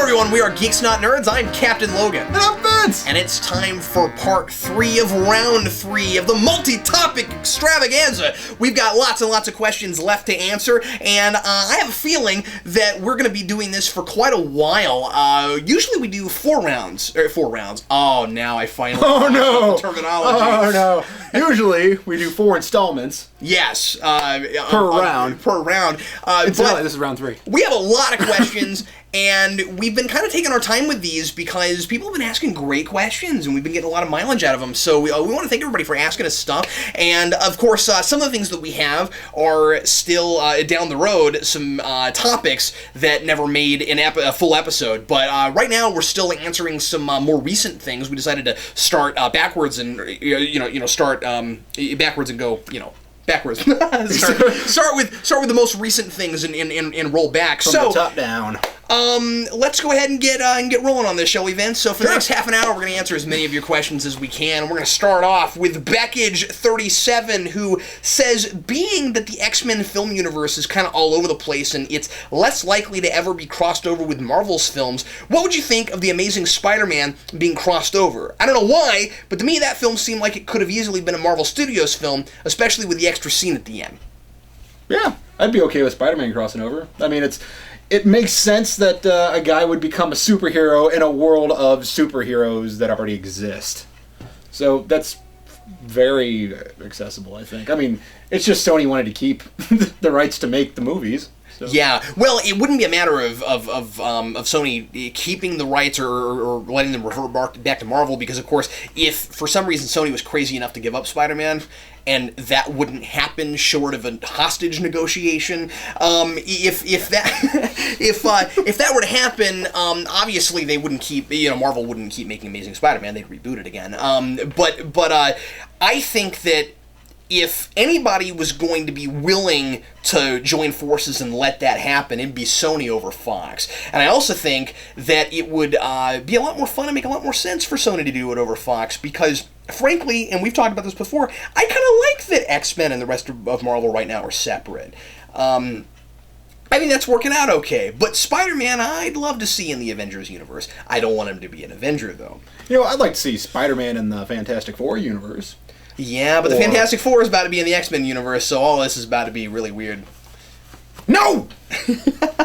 everyone, we are Geeks Not Nerds. I'm Captain Logan. And I'm Vince! And it's time for part 3 of round 3 of the multi-topic extravaganza. We've got lots and lots of questions left to answer, and I have a feeling that we're going to be doing this for quite a while. Usually we do 4 rounds. Oh, now I finally the terminology. Oh no. Usually we do 4 installments. Yes. Per round. Per round. This is round 3. We have a lot of questions, and we've been kind of taking our time with these because people have been asking great questions, and we've been getting a lot of mileage out of them. So we want to thank everybody for asking us stuff. And, of course, some of the things that we have are still down the road, some topics that never made a full episode. But right now, we're still answering some more recent things. We decided to start backwards and, start backwards and go, backwards. start with the most recent things and roll back. From the top down. Let's go ahead and get rolling on this, shall we, Vince? So for the next half an hour, we're going to answer as many of your questions as we can. We're going to start off with Beckage37, who says, being that the X-Men film universe is kind of all over the place and it's less likely to ever be crossed over with Marvel's films, what would you think of the Amazing Spider-Man being crossed over? I don't know why, but to me that film seemed like it could have easily been a Marvel Studios film, especially with the extra scene at the end. Yeah, I'd be okay with Spider-Man crossing over. I mean, it makes sense that a guy would become a superhero in a world of superheroes that already exist. So that's very accessible, I think. I mean, it's just Sony wanted to keep the rights to make the movies. So. Yeah, well, it wouldn't be a matter of Sony keeping the rights or letting them revert back to Marvel, because, of course, if for some reason Sony was crazy enough to give up Spider-Man, and that wouldn't happen short of a hostage negotiation, if that were to happen, obviously they wouldn't keep, Marvel wouldn't keep making Amazing Spider-Man, they'd reboot it again. But I think that if anybody was going to be willing to join forces and let that happen, it'd be Sony over Fox. And I also think that it would be a lot more fun and make a lot more sense for Sony to do it over Fox, because, frankly, and we've talked about this before, I kind of like that X-Men and the rest of Marvel right now are separate. I think that's working out okay. But Spider-Man, I'd love to see in the Avengers universe. I don't want him to be an Avenger, though. I'd like to see Spider-Man in the Fantastic Four universe. Yeah, but the Fantastic Four is about to be in the X-Men universe, so all this is about to be really weird. No!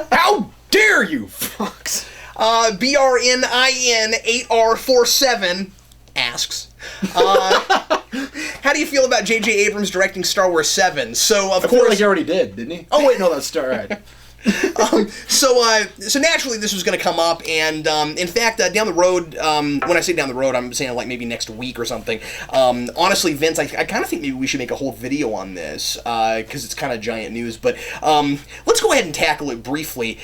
How dare you, Fox? BRNIN8R47 asks, how do you feel about J.J. Abrams directing Star Wars 7? So, of course... I feel like he already did, didn't he? Oh, wait, no, that's Star Wars. So naturally this was going to come up, and in fact, down the road, when I say down the road, I'm saying like maybe next week or something. Honestly, Vince, I kind of think maybe we should make a whole video on this, because it's kind of giant news, but let's go ahead and tackle it briefly.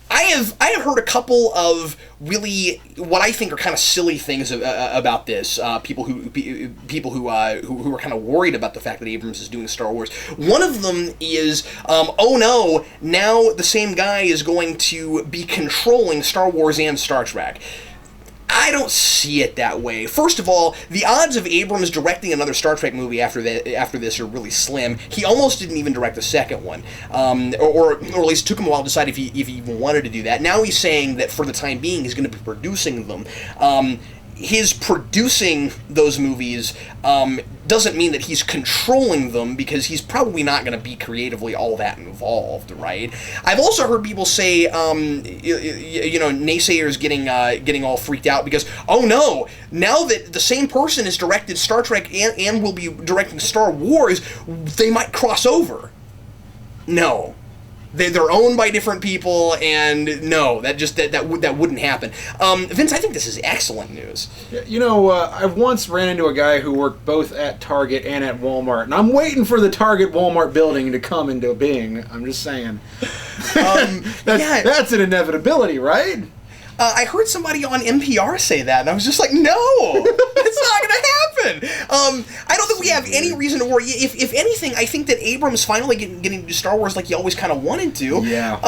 I have heard a couple of really what I think are kind of silly things about this. People who are kind of worried about the fact that Abrams is doing Star Wars. One of them is, oh no, now the same guy is going to be controlling Star Wars and Star Trek. I don't see it that way. First of all, the odds of Abrams directing another Star Trek movie after this are really slim. He almost didn't even direct the second one, or at least took him a while to decide if he even wanted to do that. Now he's saying that for the time being he's going to be producing them. His producing those movies doesn't mean that he's controlling them, because he's probably not going to be creatively all that involved, right? I've also heard people say, naysayers getting all freaked out because, oh no, now that the same person has directed Star Trek and will be directing Star Wars, they might cross over. No. They're owned by different people, and no, that wouldn't happen. Vince, I think this is excellent news. I once ran into a guy who worked both at Target and at Walmart, and I'm waiting for the Target Walmart building to come into being. I'm just saying. That's an inevitability, right? I heard somebody on NPR say that, and I was just like, no, it's not going to good. I don't think we have any reason to worry. If anything, I think that Abrams finally getting to Star Wars like he always kind of wanted to. Yeah.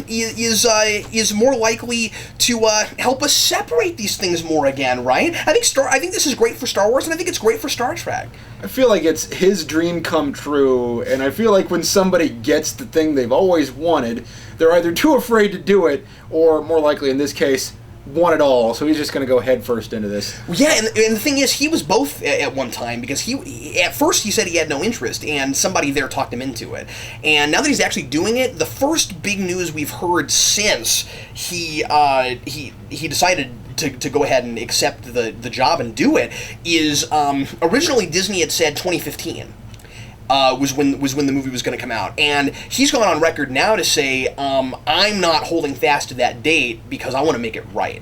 Is more likely to help us separate these things more again, right? I think this is great for Star Wars, and I think it's great for Star Trek. I feel like it's his dream come true, and I feel like when somebody gets the thing they've always wanted, they're either too afraid to do it, or more likely in this case, want it all, so he's just going to go head first into this. Yeah, and the thing is, he was both at one time, because at first he said he had no interest, and somebody there talked him into it. And now that he's actually doing it, the first big news we've heard since he decided to go ahead and accept the job and do it is originally Disney had said 2015. Was when the movie was going to come out, and he's gone on record now to say I'm not holding fast to that date because I want to make it right.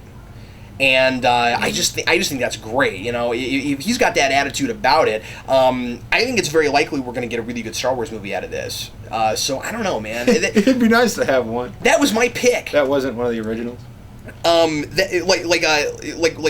And I just think that's great. You know, if he's got that attitude about it, I think it's very likely we're going to get a really good Star Wars movie out of this. So I don't know, man. It'd be nice to have one. That was my pick. That wasn't one of the originals. Like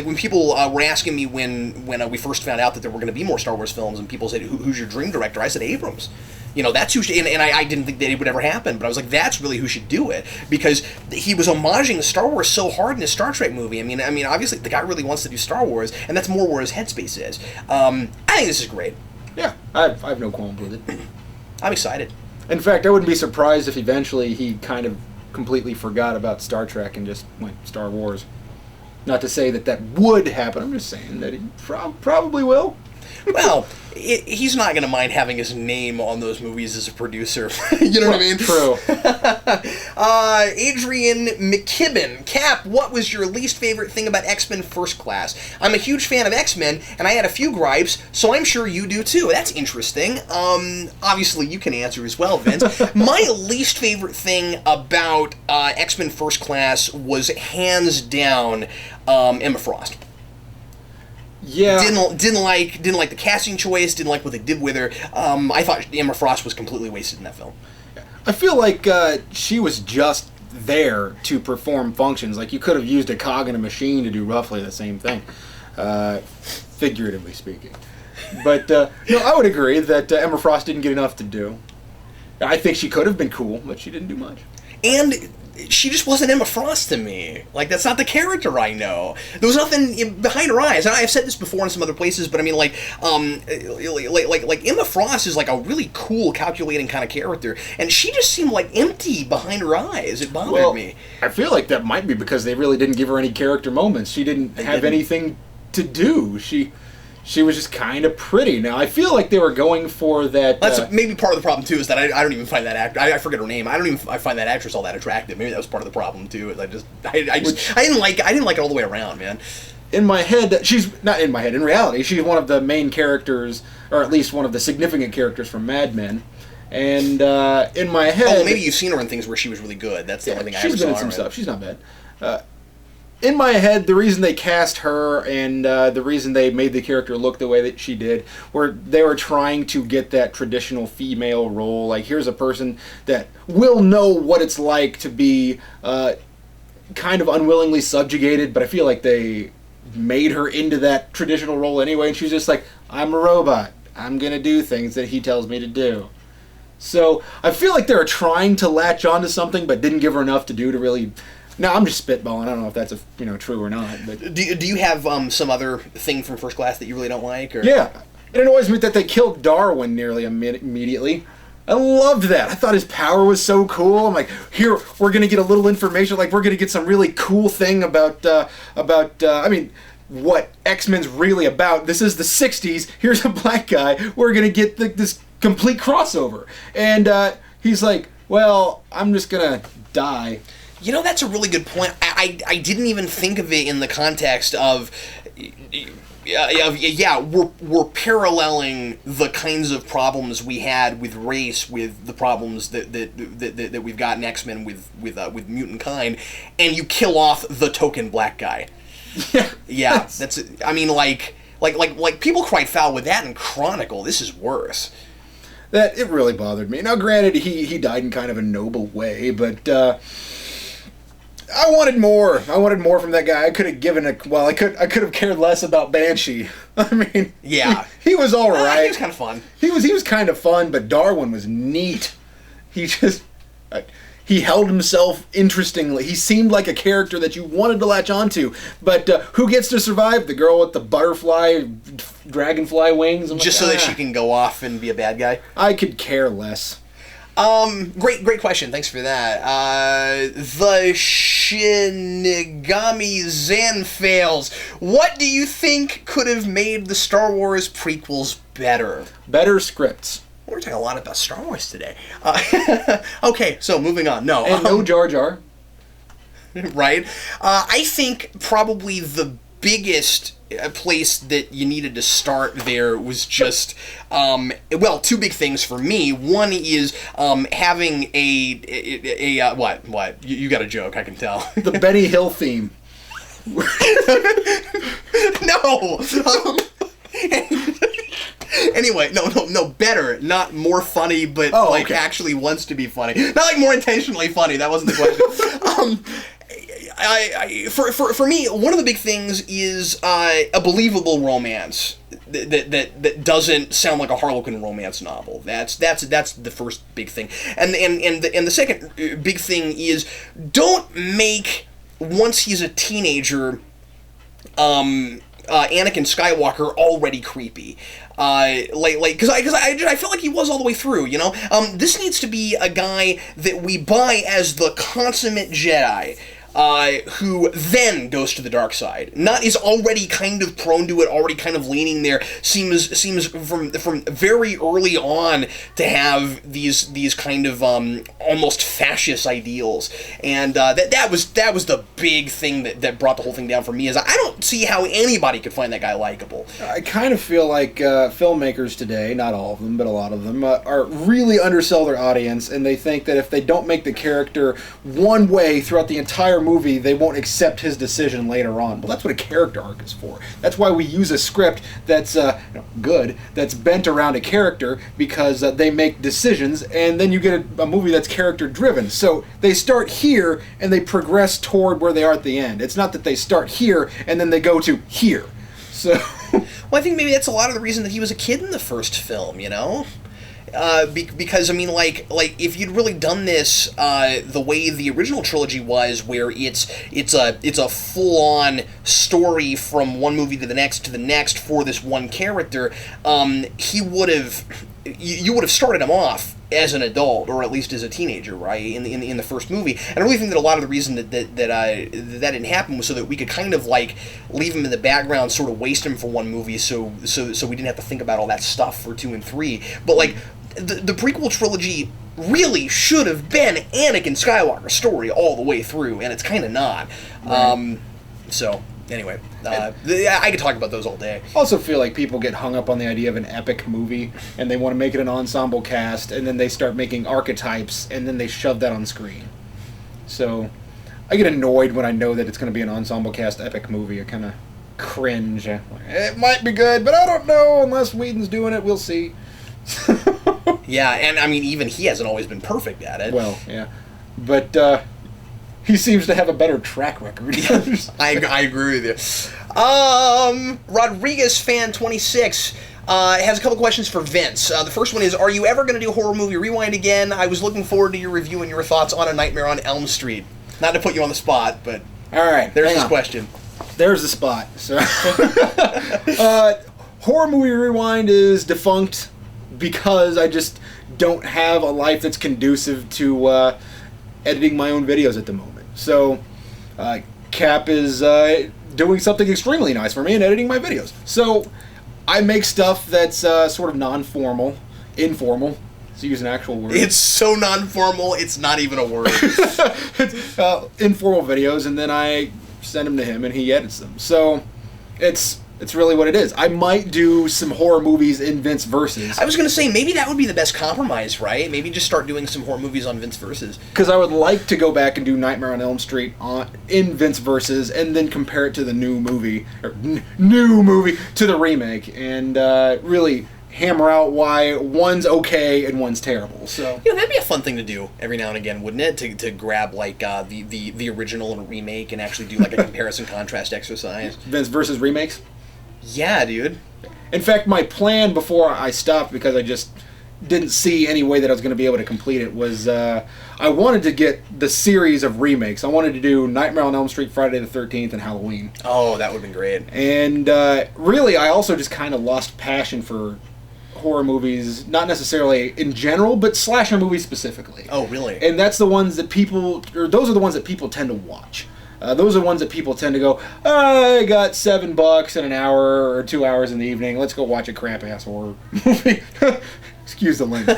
when people were asking me when we first found out that there were going to be more Star Wars films, and people said, "Who's your dream director?" I said Abrams. You know, that's who should, and I didn't think that it would ever happen, but I was like, that's really who should do it, because he was homaging Star Wars so hard in his Star Trek movie. I mean, obviously the guy really wants to do Star Wars, and that's more where his headspace is. I think this is great. Yeah, I have no qualms with it. I'm excited. In fact, I wouldn't be surprised if eventually he kind of completely forgot about Star Trek and just went Star Wars. Not to say that would happen, I'm just saying that he probably will. Well, he's not going to mind having his name on those movies as a producer. You know what I mean? True. Adrian McKibben. Cap, what was your least favorite thing about X-Men First Class? I'm a huge fan of X-Men, and I had a few gripes, so I'm sure you do too. That's interesting. Obviously, you can answer as well, Vince. My least favorite thing about X-Men First Class was hands down Emma Frost. Yeah. Didn't like the casting choice. Didn't like what they did with her. I thought Emma Frost was completely wasted in that film. I feel like she was just there to perform functions. Like, you could have used a cog in a machine to do roughly the same thing, figuratively speaking. But no, I would agree that Emma Frost didn't get enough to do. I think she could have been cool, but she didn't do much. And she just wasn't Emma Frost to me. Like, that's not the character I know. There was nothing behind her eyes. And I've said this before in some other places, but I mean, like Emma Frost is like a really cool, calculating kind of character, and she just seemed like empty behind her eyes. It bothered me. I feel like that might be because they really didn't give her any character moments. She didn't have anything to do. She was just kind of pretty. Now, I feel like they were going for that... That's maybe part of the problem, too, is that I don't even find that actor... I forget her name. I find that actress all that attractive. Maybe that was part of the problem, too. I didn't like it all the way around, man. In my head... She's... Not in my head. In reality, she's one of the main characters, or at least one of the significant characters from Mad Men. And in my head... Oh, maybe you've seen her in things where she was really good. That's the only thing I ever saw. She's been in some stuff. She's not bad. In my head, the reason they cast her and the reason they made the character look the way that she did, were they were trying to get that traditional female role. Like, here's a person that will know what it's like to be kind of unwillingly subjugated, but I feel like they made her into that traditional role anyway, and she's just like, I'm a robot. I'm going to do things that he tells me to do. So I feel like they were trying to latch onto something, but didn't give her enough to do to really... No, I'm just spitballing. I don't know if that's true or not. But do you have some other thing from First Class that you really don't like? Or? Yeah, it annoys me that they killed Darwin nearly immediately. I loved that. I thought his power was so cool. I'm like, here, we're gonna get a little information. Like, we're gonna get some really cool thing about what X-Men's really about. This is the '60s. Here's a black guy. We're gonna get this complete crossover. And he's like, well, I'm just gonna die. You know, that's a really good point. I didn't even think of it in the context of we're paralleling the kinds of problems we had with race with the problems that we've got in X-Men with mutant kind, and you kill off the token black guy. Yeah, that's. I mean, like people cried foul with that in Chronicle. This is worse. That it really bothered me. Now, granted, he died in kind of a noble way, but. I wanted more. I wanted more from that guy. I could have given a... Well, I could have cared less about Banshee. I mean... Yeah. He was all right. He was kind of fun. He was kind of fun, but Darwin was neat. He just... he held himself interestingly. He seemed like a character that you wanted to latch onto. But who gets to survive? The girl with the butterfly, dragonfly wings? Just so that she can go off and be a bad guy? I could care less. Great question. Thanks for that. The Shinigami Zan fails. What do you think could have made the Star Wars prequels better? Better scripts. We're talking a lot about Star Wars today. Okay, so moving on. No. And no Jar Jar. Right? I think probably the biggest place that you needed to start there was just, well, two big things for me. One is having what? You got a joke, I can tell. The Benny Hill theme. No! Anyway, no, better, not more funny, but okay. Actually wants to be funny. Not like more intentionally funny, that wasn't the question. For me, one of the big things is a believable romance that doesn't sound like a Harlequin romance novel. That's the first big thing, and the second big thing is don't make, once he's a teenager, Anakin Skywalker already creepy. Because I felt like he was all the way through, you know? This needs to be a guy that we buy as the consummate Jedi, who then goes to the dark side. Not is already kind of prone to it, already kind of leaning there. Seems from very early on to have these kind of almost fascist ideals, and that was the big thing that brought the whole thing down for me. Is I don't see how anybody could find that guy likable. I kind of feel like filmmakers today, not all of them, but a lot of them, are really undersell their audience, and they think that if they don't make the character one way throughout the entire movie, they won't accept his decision later on. Well, that's what a character arc is for. That's why we use a script that's good, that's bent around a character, because they make decisions, and then you get a movie that's character driven. So they start here and they progress toward where they are at the end. It's not that they start here and then they go to here. So well, I think maybe that's a lot of the reason that he was a kid in the first film, you know? Because I mean, like if you'd really done this the way the original trilogy was, where it's a full-on story from one movie to the next for this one character, you would have started him off as an adult, or at least as a teenager, right? In the first movie, and I really think that a lot of the reason that didn't happen was so that we could kind of like leave him in the background, sort of waste him for one movie, so we didn't have to think about all that stuff for 2 and 3. But like the prequel trilogy really should have been Anakin Skywalker's story all the way through, and it's kind of not. Right. So anyway, I could talk about those all day. I also feel like people get hung up on the idea of an epic movie, and they want to make it an ensemble cast, and then they start making archetypes, and then they shove that on screen. So I get annoyed when I know that it's going to be an ensemble cast epic movie. I kind of cringe. It might be good, but I don't know. Unless Whedon's doing it, we'll see. Yeah, and I mean, even he hasn't always been perfect at it. Well, yeah. But he seems to have a better track record. I agree with you. Rodriguez Fan 26 has a couple questions for Vince. The first one is, are you ever going to do Horror Movie Rewind again? I was looking forward to your review and your thoughts on A Nightmare on Elm Street. Not to put you on the spot, but all right, there's his question. There's the spot. So, Horror Movie Rewind is defunct because I just don't have a life that's conducive to editing my own videos at the moment. So, Cap is doing something extremely nice for me and editing my videos. So, I make stuff that's sort of non-formal, informal, to use an actual word. It's so non-formal, it's not even a word. Informal videos, and then I send them to him, and he edits them. So, it's really what it is. I might do some horror movies in Vince Versus. I was going to say, maybe that would be the best compromise, right? Maybe just start doing some horror movies on Vince Versus. Because I would like to go back and do Nightmare on Elm Street in Vince Versus, and then compare it to the new movie, to the remake, and really hammer out why one's okay and one's terrible. So that'd be a fun thing to do every now and again, wouldn't it? To grab like the original and remake and actually do like a comparison contrast exercise. Vince versus remakes. Yeah, dude. In fact, my plan before I stopped, because I just didn't see any way that I was going to be able to complete it, was I wanted to get the series of remakes. I wanted to do Nightmare on Elm Street, Friday the 13th, and Halloween. Oh, that would have been great. And really, I also just kind of lost passion for horror movies, not necessarily in general, but slasher movies specifically. Oh, really? And that's the ones that those are the ones that people tend to watch. Those are the ones that people tend to go, I got $7 in an hour or 2 hours in the evening. Let's go watch a crap-ass horror movie. Excuse the language.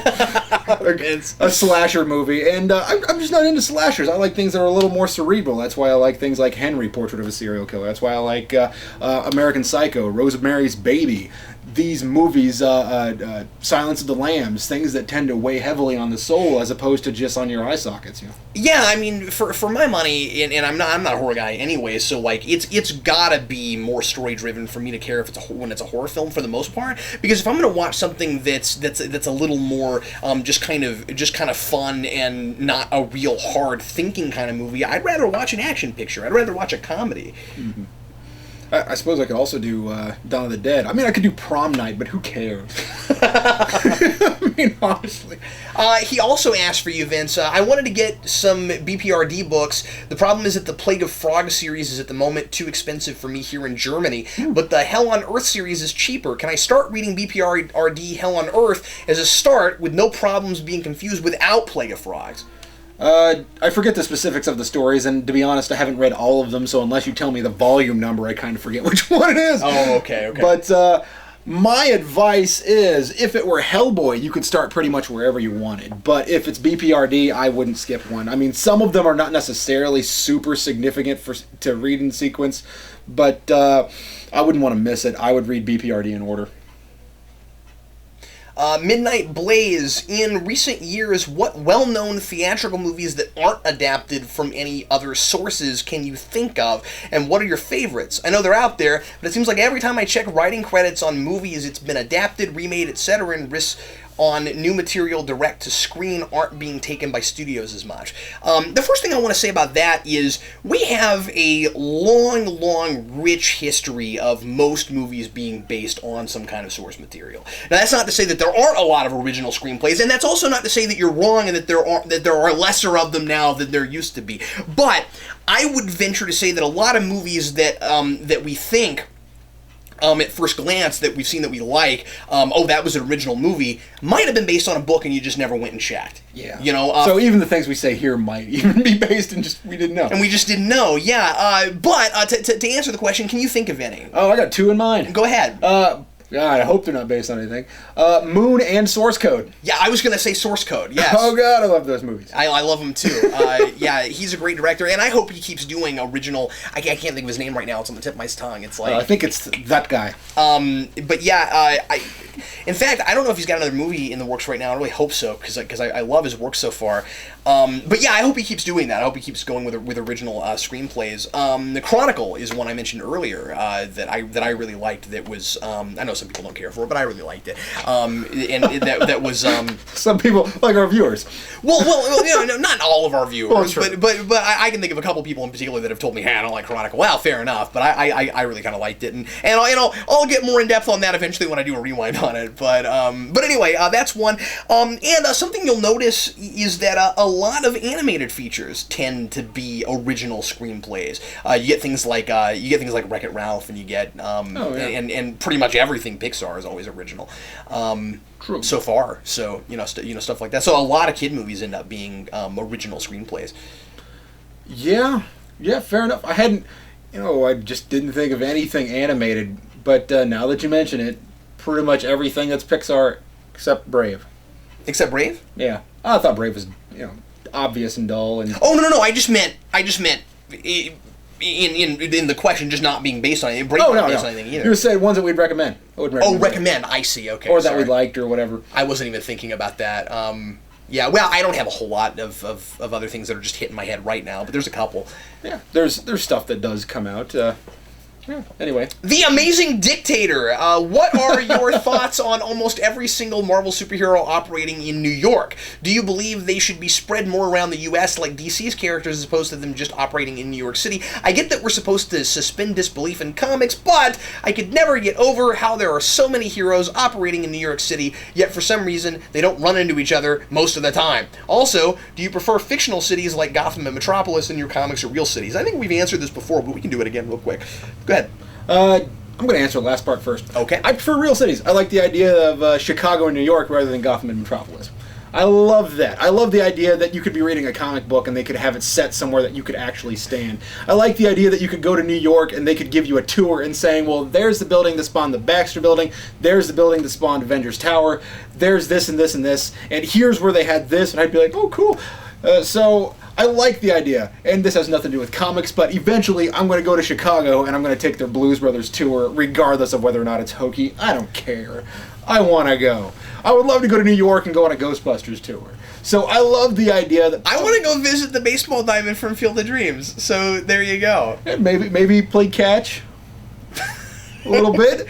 A slasher movie. And I'm just not into slashers. I like things that are a little more cerebral. That's why I like things like Henry, Portrait of a Serial Killer. That's why I like American Psycho, Rosemary's Baby. These movies, Silence of the Lambs, things that tend to weigh heavily on the soul as opposed to just on your eye sockets. Yeah, I mean, for my money, and I'm not a horror guy anyway, so like it's gotta be more story driven for me to care if when it's a horror film for the most part. Because if I'm gonna watch something that's a little more just kind of fun and not a real hard thinking kind of movie, I'd rather watch an action picture. I'd rather watch a comedy. Mm-hmm. I suppose I could also do Dawn of the Dead. I mean, I could do Prom Night, but who cares? I mean, honestly. He also asked for you, Vince. I wanted to get some BPRD books. The problem is that the Plague of Frogs series is at the moment too expensive for me here in Germany, but the Hell on Earth series is cheaper. Can I start reading BPRD Hell on Earth as a start with no problems being confused without Plague of Frogs? I forget the specifics of the stories, and to be honest, I haven't read all of them, so unless you tell me the volume number, I kind of forget which one it is. Oh, okay. But my advice is, if it were Hellboy, you could start pretty much wherever you wanted. But if it's BPRD, I wouldn't skip one. I mean, some of them are not necessarily super significant to read in sequence, but I wouldn't want to miss it. I would read BPRD in order. Midnight Blaze, in recent years, what well-known theatrical movies that aren't adapted from any other sources can you think of, and what are your favorites? I know they're out there, but it seems like every time I check writing credits on movies, it's been adapted, remade, etc., and risks on new material direct to screen aren't being taken by studios as much. The first thing I want to say about that is we have a long, rich history of most movies being based on some kind of source material. Now, that's not to say that there aren't a lot of original screenplays, and that's also not to say that you're wrong and that there are lesser of them now than there used to be. But I would venture to say that a lot of movies that we think at first glance that we've seen that we like, that was an original movie, might have been based on a book and you just never went and checked. Yeah. So even the things we say here might even be based in we didn't know. And we just didn't know, yeah. But to answer the question, can you think of any? Oh, I got two in mind. Go ahead. God, I hope they're not based on anything. Moon and Source Code. Yeah, I was going to say Source Code, yes. Oh, God, I love those movies. I love them, too. Yeah, he's a great director, and I hope he keeps doing original... I can't think of his name right now. It's on the tip of my tongue. It's like... I think it's that guy. But yeah, in fact, I don't know if he's got another movie in the works right now. I really hope so, because I love his work so far. But yeah, I hope he keeps doing that. I hope he keeps going with original screenplays. The Chronicle is one I mentioned earlier that I really liked. That was I know some people don't care for it, but I really liked it. And that was some people like our viewers. Well, not all of our viewers, well, but I can think of a couple people in particular that have told me, "Hey, I don't like Chronicle." Well, fair enough, but I really kind of liked it, and I'll get more in depth on that eventually when I do a rewind on it. But anyway, that's one. And something you'll notice is that a lot of animated features tend to be original screenplays. You get things like Wreck-It Ralph, and you get and pretty much everything Pixar is always original. True. So far, so stuff like that. So a lot of kid movies end up being original screenplays. Yeah, fair enough. I just didn't think of anything animated, but now that you mention it, pretty much everything that's Pixar except Brave. Except Brave? Yeah, I thought Brave was obvious and dull and. Oh no! I just meant in the question, just not being based on anything. Brave not based on anything either. You were saying ones that we'd recommend. Recommend. I see. Okay. Or that we liked or whatever. I wasn't even thinking about that. Yeah. Well, I don't have a whole lot of other things that are just hitting my head right now, but there's a couple. Yeah. There's stuff that does come out. Yeah. Anyway. The Amazing Dictator. What are your thoughts on almost every single Marvel superhero operating in New York? Do you believe they should be spread more around the U.S. like DC's characters as opposed to them just operating in New York City? I get that we're supposed to suspend disbelief in comics, but I could never get over how there are so many heroes operating in New York City, yet for some reason they don't run into each other most of the time. Also, do you prefer fictional cities like Gotham and Metropolis in your comics or real cities? I think we've answered this before, but we can do it again real quick. Go ahead. I'm going to answer the last part first. Okay. I prefer real cities. I like the idea of Chicago and New York rather than Gotham and Metropolis. I love that. I love the idea that you could be reading a comic book and they could have it set somewhere that you could actually stand. I like the idea that you could go to New York and they could give you a tour and saying, well, there's the building that spawned the Baxter Building, there's the building that spawned Avengers Tower, there's this and this and this, and here's where they had this, and I'd be like, oh, cool. So I like the idea, and this has nothing to do with comics, but eventually I'm going to go to Chicago and I'm going to take their Blues Brothers tour, regardless of whether or not it's hokey. I don't care. I want to go. I would love to go to New York and go on a Ghostbusters tour. So I love the idea that I want to go visit the baseball diamond from Field of Dreams. So there you go. Maybe play catch a little bit.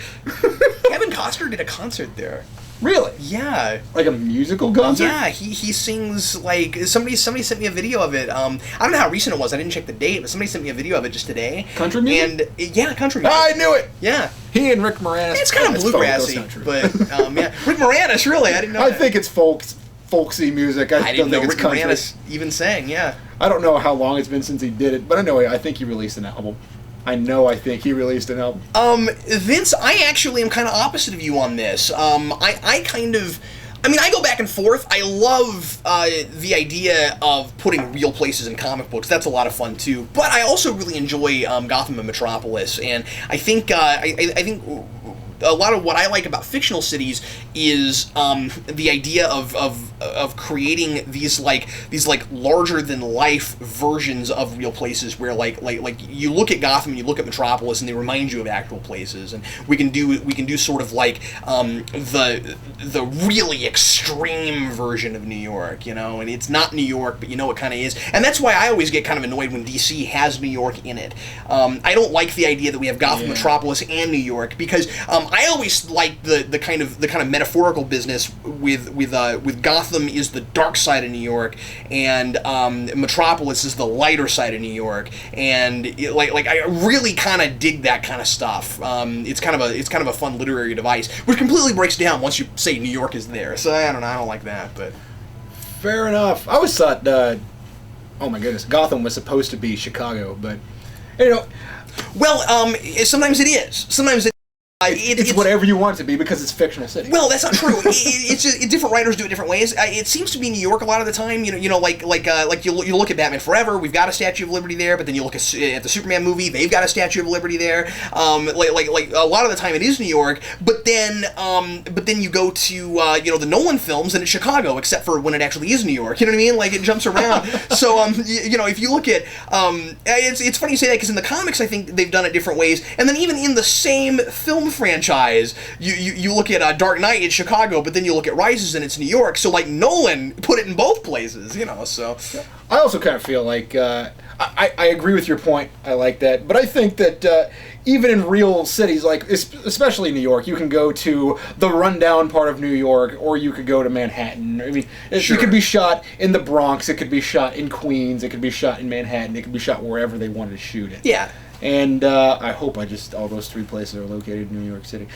Kevin Costner did a concert there. Really? Yeah. Like a musical concert? Yeah, he sings, like, somebody sent me a video of it. I don't know how recent it was. I didn't check the date, but somebody sent me a video of it just today. Country music? And, yeah, country music. I knew it! Yeah. He and Rick Moranis. It's kind of bluegrassy, but, yeah. Rick Moranis, really, I didn't know I that. think it's folksy music. I didn't don't know think it's Rick country. Moranis even sang, yeah. I don't know how long it's been since he did it, but anyway, I think he released an album. I think he released an album. Vince, I actually am kind of opposite of you on this. I go back and forth. I love the idea of putting real places in comic books. That's a lot of fun too. But I also really enjoy Gotham and Metropolis, and I think I think a lot of what I like about fictional cities is the idea of creating these larger than life versions of real places where like you look at Gotham and you look at Metropolis and they remind you of actual places, and we can do sort of like the really extreme version of New York, and it's not New York, but it kind of is, and that's why I always get kind of annoyed when DC has New York in it. I don't like the idea that we have Gotham, Metropolis, and New York, because I always like the kind of metaphorical business with Gotham is the dark side of New York, and Metropolis is the lighter side of New York, and I really kind of dig that kind of stuff. It's kind of a fun literary device, which completely breaks down once you say New York is there. So I don't know, I don't like that, but fair enough. I always thought, oh my goodness, Gotham was supposed to be Chicago, but well, sometimes it is. Sometimes it's whatever you want it to be because it's a fictional city. Well, that's not true. It's just, different writers do it different ways. It seems to be New York a lot of the time. Like you look at Batman Forever, we've got a Statue of Liberty there, but then you look at the Superman movie, they've got a Statue of Liberty there. Like a lot of the time it is New York, but then you go to the Nolan films and it's Chicago, except for when it actually is New York. You know what I mean? Like it jumps around. So if you look at it's funny you say that, because in the comics I think they've done it different ways, and then even in the same film franchise, you look at Dark Knight, it's Chicago, but then you look at Rises and it's New York. So like Nolan put it in both places, so. I also kind of feel like I agree with your point. I like that, but I think that even in real cities, like especially New York, you can go to the rundown part of New York, or you could go to Manhattan. I mean, Sure. It could be shot in the Bronx, it could be shot in Queens, it could be shot in Manhattan, it could be shot wherever they wanted to shoot it. Yeah. And I hope all those three places are located in New York City.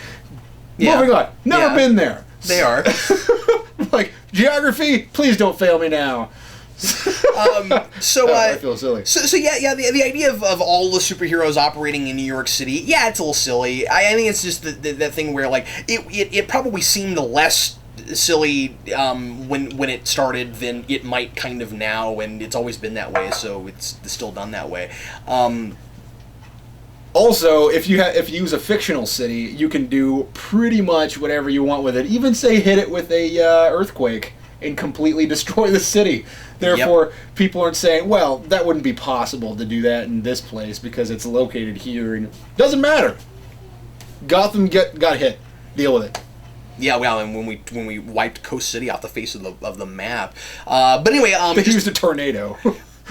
Yeah. Moving on. Never been there. They are. Like, geography, please don't fail me now. I feel silly. So the idea of all the superheroes operating in New York City, it's a little silly. I think it's just that thing where like it probably seemed less silly when it started than it might kind of now, and it's always been that way, so it's still done that way. Also, if you use a fictional city, you can do pretty much whatever you want with it. Even say hit it with a earthquake and completely destroy the city. Therefore, people aren't saying, well, that wouldn't be possible to do that in this place because it's located here. And doesn't matter. Gotham got hit. Deal with it. Yeah, well, and when we wiped Coast City off the face of the map. But anyway, they used a tornado.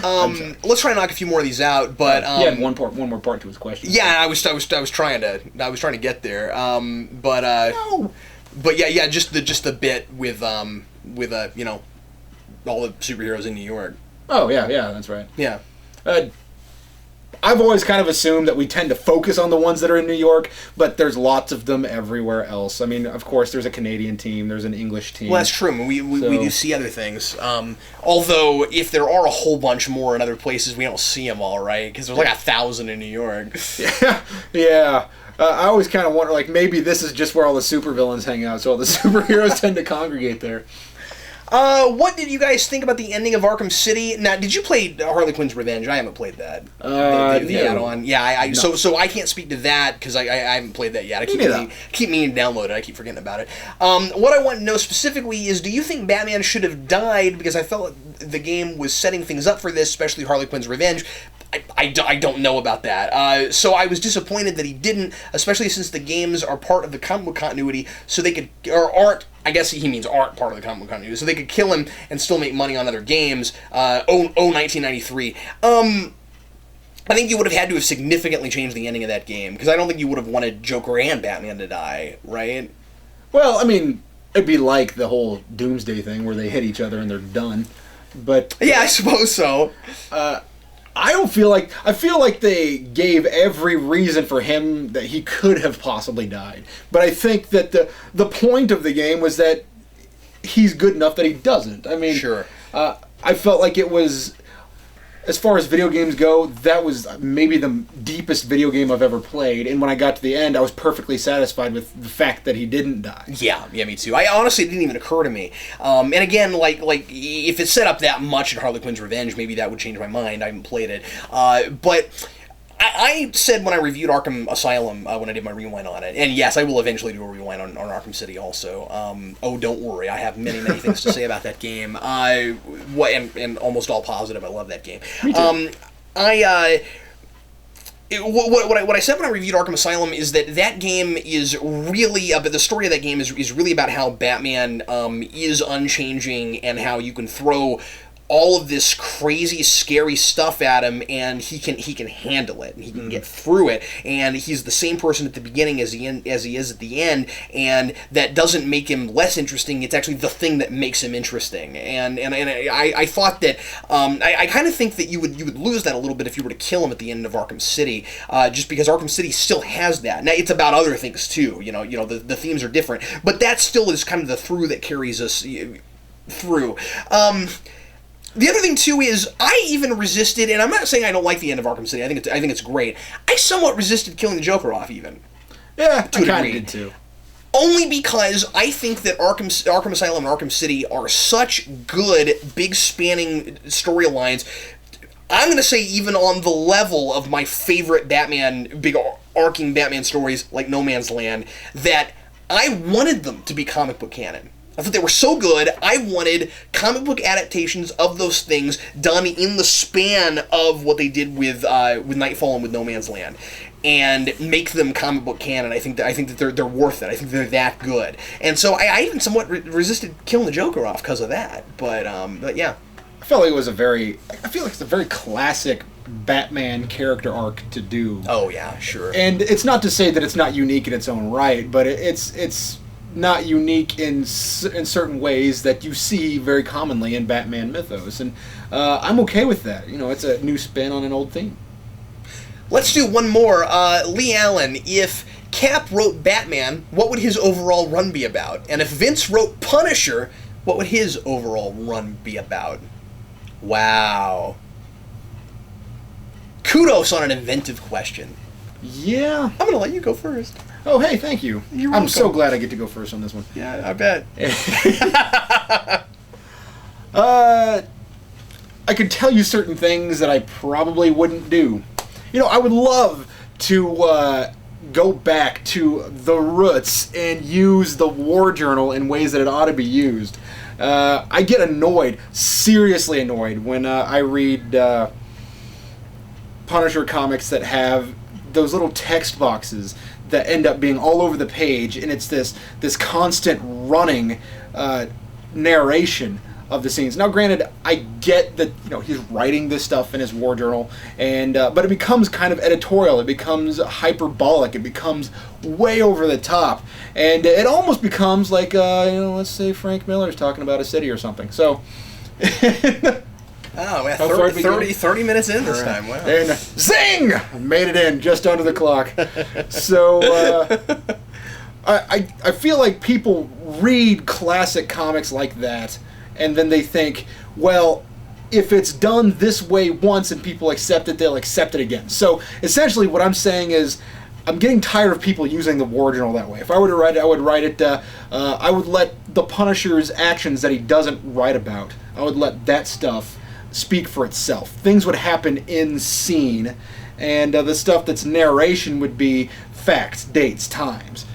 Let's try and knock a few more of these out. But he had one more part to his question. Yeah, I was trying to get there. But yeah, just the bit with you know, all the superheroes in New York. Oh yeah, that's right. Yeah. I've always kind of assumed that we tend to focus on the ones that are in New York, but there's lots of them everywhere else. I mean, of course, there's a Canadian team, there's an English team. Well, that's true. I mean, we do see other things. Although, if there are a whole bunch more in other places, we don't see them all, right? Because there's like 1,000 in New York. Yeah. I always kind of wonder, like, maybe this is just where all the supervillains hang out, so all the superheroes tend to congregate there. What did you guys think about the ending of Arkham City? Now, did you play Harley Quinn's Revenge? I haven't played that. The add-on. Yeah, no. So I can't speak to that because I haven't played that yet. I keep meaning to download it. I keep forgetting about it. What I want to know specifically is, do you think Batman should have died? Because I felt the game was setting things up for this, especially Harley Quinn's Revenge. I don't know about that. So I was disappointed that he didn't, especially since the games are part of the comic book continuity, so they could, or aren't, I guess he means aren't part of the comic book continuity, so they could kill him and still make money on other games. 1993. I think you would have had to have significantly changed the ending of that game, because I don't think you would have wanted Joker and Batman to die, right? Well, I mean, it'd be like the whole Doomsday thing where they hit each other and they're done. But yeah, I suppose so. I feel like they gave every reason for him that he could have possibly died. But I think that the point of the game was that he's good enough that he doesn't. I mean, sure. I felt like it was, as far as video games go, that was maybe the deepest video game I've ever played. And when I got to the end, I was perfectly satisfied with the fact that he didn't die. Yeah, me too. I honestly, it didn't even occur to me. And again, like if it's set up that much in Harley Quinn's Revenge, maybe that would change my mind. I haven't played it. But I said when I reviewed Arkham Asylum, when I did my rewind on it, and yes, I will eventually do a rewind on Arkham City also. Don't worry, I have many things to say about that game. And almost all positive. I love that game. Me too. What I said when I reviewed Arkham Asylum is that game is really, the story of that game is really about how Batman is unchanging and how you can throw all of this crazy, scary stuff at him, and he can handle it, and he can get through it, and he's the same person at the beginning as he is at the end, and that doesn't make him less interesting. It's actually the thing that makes him interesting, and I thought that I kind of think that you would lose that a little bit if you were to kill him at the end of Arkham City, just because Arkham City still has that. Now it's about other things too, you know the themes are different, but that still is kind of the through that carries us through. The other thing too is I even resisted, and I'm not saying I don't like the end of Arkham City. I think it's great. I somewhat resisted killing the Joker off, even. Yeah, I kind of did too. Only because I think that Arkham Asylum and Arkham City are such good, big spanning storylines. I'm gonna say even on the level of my favorite big arcing Batman stories like No Man's Land, that I wanted them to be comic book canon. I thought they were so good, I wanted comic book adaptations of those things done in the span of what they did with Nightfall and with No Man's Land, and make them comic book canon. I think that they're worth it. I think they're that good, and so I even somewhat resisted killing the Joker off because of that. But yeah, I feel like it's a very classic Batman character arc to do. Oh yeah, sure. And it's not to say that it's not unique in its own right, but it's not unique in certain ways that you see very commonly in Batman mythos, and I'm okay with that. It's a new spin on an old theme. Let's do one more. Lee Allen, if Cap wrote Batman, what would his overall run be about? And if Vince wrote Punisher, what would his overall run be about? Wow. Kudos on an inventive question. Yeah. I'm going to let you go first. Oh, hey, thank you. You're welcome. I'm so glad I get to go first on this one. Yeah, I bet. I could tell you certain things that I probably wouldn't do. I would love to go back to the roots and use the war journal in ways that it ought to be used. I get annoyed, seriously annoyed, when I read Punisher comics that have those little text boxes that end up being all over the page, and it's this constant running narration of the scenes. Now, granted, I get that he's writing this stuff in his war journal, and but it becomes kind of editorial. It becomes hyperbolic. It becomes way over the top, and it almost becomes like let's say Frank Miller's talking about a city or something. So. Oh, we're 30 minutes in this time. Wow. And zing! Made it in just under the clock. So, I feel like people read classic comics like that, and then they think, well, if it's done this way once and people accept it, they'll accept it again. So, essentially what I'm saying is, I'm getting tired of people using the war journal that way. If I were to write it, I would write it, I would let the Punisher's actions that he doesn't write about, I would let that stuff speak for itself. Things would happen in scene, and the stuff that's narration would be facts, dates, times.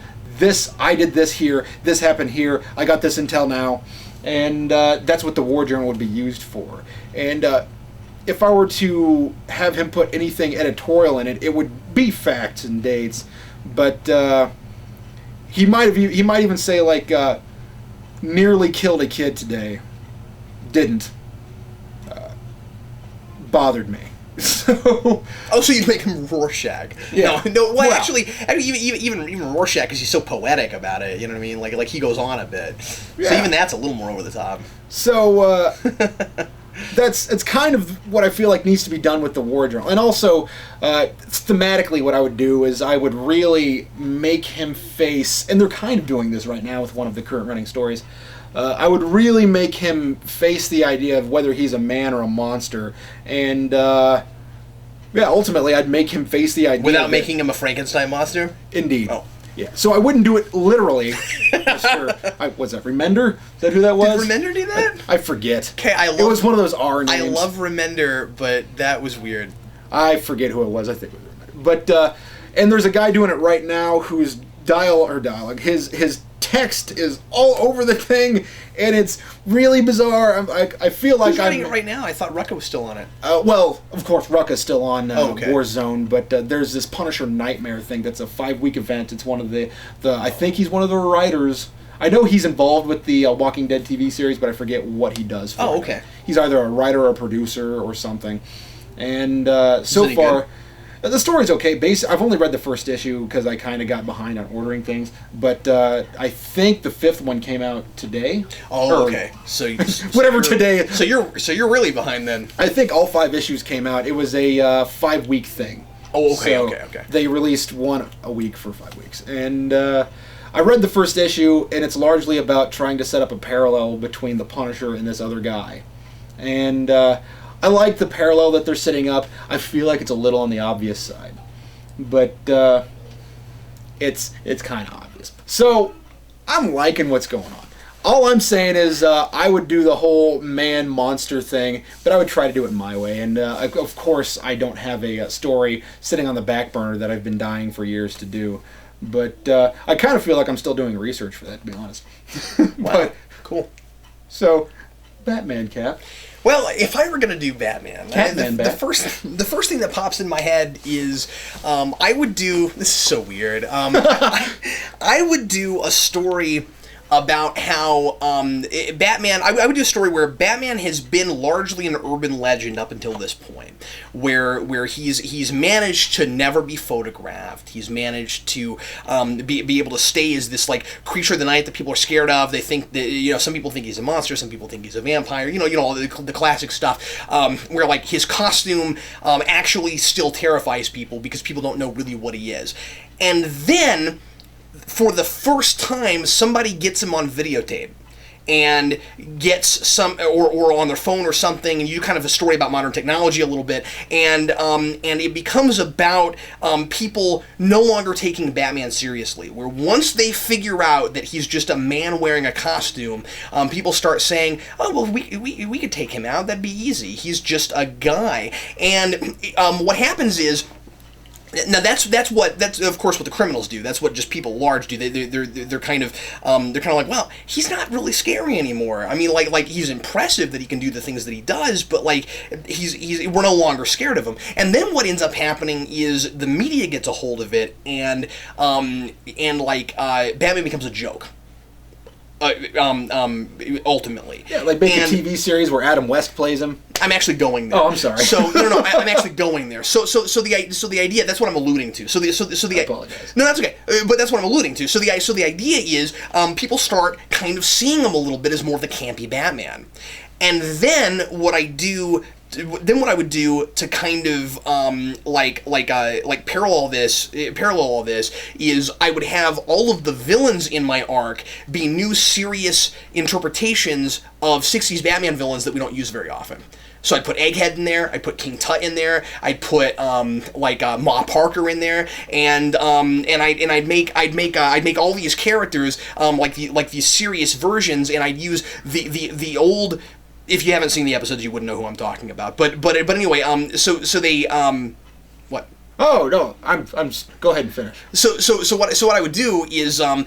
I did this here, this happened here, I got this intel now, and that's what the war journal would be used for. And if I were to have him put anything editorial in it, it would be facts and dates, but he might even say like nearly killed a kid today, didn't. Bothered me. So you'd make him Rorschach? Yeah. No. Well, actually, even Rorschach, because he's so poetic about it. You know what I mean? Like he goes on a bit. Yeah. So even that's a little more over the top. So it's kind of what I feel like needs to be done with the war journal. And also, thematically, what I would do is I would really make him face, and they're kind of doing this right now with one of the current running stories. I would really make him face the idea of whether he's a man or a monster, and ultimately I'd make him face the idea without making him a Frankenstein monster. Indeed. Oh. Yeah. So I wouldn't do it literally. What's that? Remender? Is that who that was? Did Remender do that? I forget. Okay, it was one of those R names. I love Remender, but that was weird. I forget who it was. I think it was Remender. But and there's a guy doing it right now whose dialogue, his text is all over the thing, and it's really bizarre. I feel like Who's writing it right now? I thought Rucka was still on it. Well, of course, Rucka's still on okay. Warzone, but there's this Punisher Nightmare thing that's a 5-week event. It's one of the I think he's one of the writers. I know he's involved with the Walking Dead TV series, but I forget what he does for it. Okay. He's either a writer or a producer or something. And so far... Good? The story's okay. I've only read the first issue because I kind of got behind on ordering things, but I think the 5th one came out today. Oh, okay. So whatever today. So you're really behind then. I think all 5 issues came out. It was a 5-week thing. Oh, okay, so okay. They released one a week for 5 weeks, and I read the first issue, and it's largely about trying to set up a parallel between the Punisher and this other guy, and. I like the parallel that they're setting up. I feel like it's a little on the obvious side, but it's kind of obvious. So I'm liking what's going on. All I'm saying is I would do the whole man-monster thing, but I would try to do it my way. And of course, I don't have a story sitting on the back burner that I've been dying for years to do. But I kind of feel like I'm still doing research for that, to be honest. Wow, cool. So, Batman, Cap. Well, if I were going to do Batman, the first thing that pops in my head is I would do... This is so weird. I would do a story about how Batman... I would do a story where Batman has been largely an urban legend up until this point, where he's managed to never be photographed. He's managed to be able to stay as this like creature of the night that people are scared of. They think that some people think he's a monster, some people think he's a vampire. All the classic stuff where like his costume actually still terrifies people because people don't know really what he is, and then. For the first time, somebody gets him on videotape and gets some, or on their phone or something, and you kind of a story about modern technology a little bit, and it becomes about people no longer taking Batman seriously, where once they figure out that he's just a man wearing a costume, people start saying, oh, well, we could take him out, that'd be easy, he's just a guy, and what happens is, now that's of course what the criminals do. That's what just people large do. They're kind of like, well, he's not really scary anymore. I mean, like he's impressive that he can do the things that he does, but like we're no longer scared of him. And then what ends up happening is the media gets a hold of it, and Batman becomes a joke. ultimately. Yeah, like make a TV series where Adam West plays him. I'm actually going there. Oh, I'm sorry. So no, I'm actually going there. So the idea, that's what I'm alluding to. So the I apologize. No, that's okay. But that's what I'm alluding to. So the idea is people start kind of seeing him a little bit as more of the campy Batman, and then what I would do to kind of parallel all this is I would have all of the villains in my arc be new serious interpretations of 60s Batman villains that we don't use very often. So I'd put Egghead in there, I'd put King Tut in there, I'd put Ma Parker in there, and I'd make all these characters like these serious versions, and I'd use the old. If you haven't seen the episodes, you wouldn't know who I'm talking about. But anyway, so they what? Oh no, I'm go ahead and finish. So what I would do is I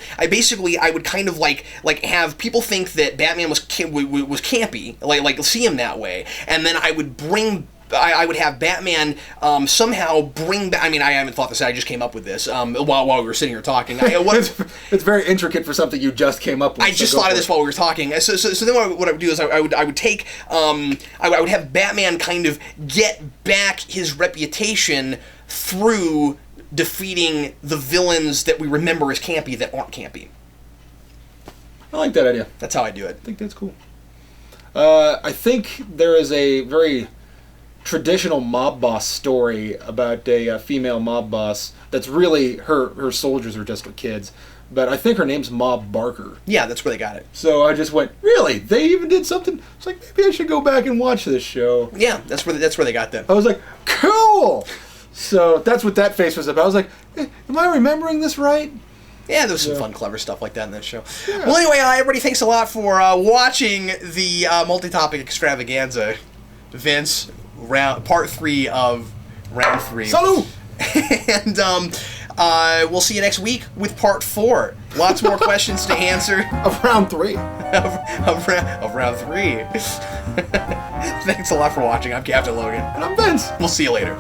would kind of like have people think that Batman was campy, like see him that way, and then I would have Batman somehow bring back. I mean, I haven't thought this out. I just came up with this while we were sitting here talking. It's very intricate for something you just came up with. I just thought of this while we were talking. So then what I would do is I would take I would have Batman kind of get back his reputation through defeating the villains that we remember as campy that aren't campy. I like that idea. That's how I do it. I think that's cool. I think there is a very traditional mob boss story about a female mob boss that's really her soldiers are just kids, but I think her name's Mob Barker. Yeah, that's where they got it. So I just went, really? They even did something? It's like, maybe I should go back and watch this show. Yeah, that's where they got them. I was like, cool. So that's what that face was about. I was like, am I remembering this right? Yeah, there's some fun, clever stuff like that in that show. Yeah. Well, anyway, everybody, thanks a lot for watching the multi-topic extravaganza. Vince, part 3 of round 3. Salud! And we'll see you next week with part 4. Lots more questions to answer. Of round 3. of round 3. Thanks a lot for watching. I'm Captain Logan. And I'm Vince. We'll see you later.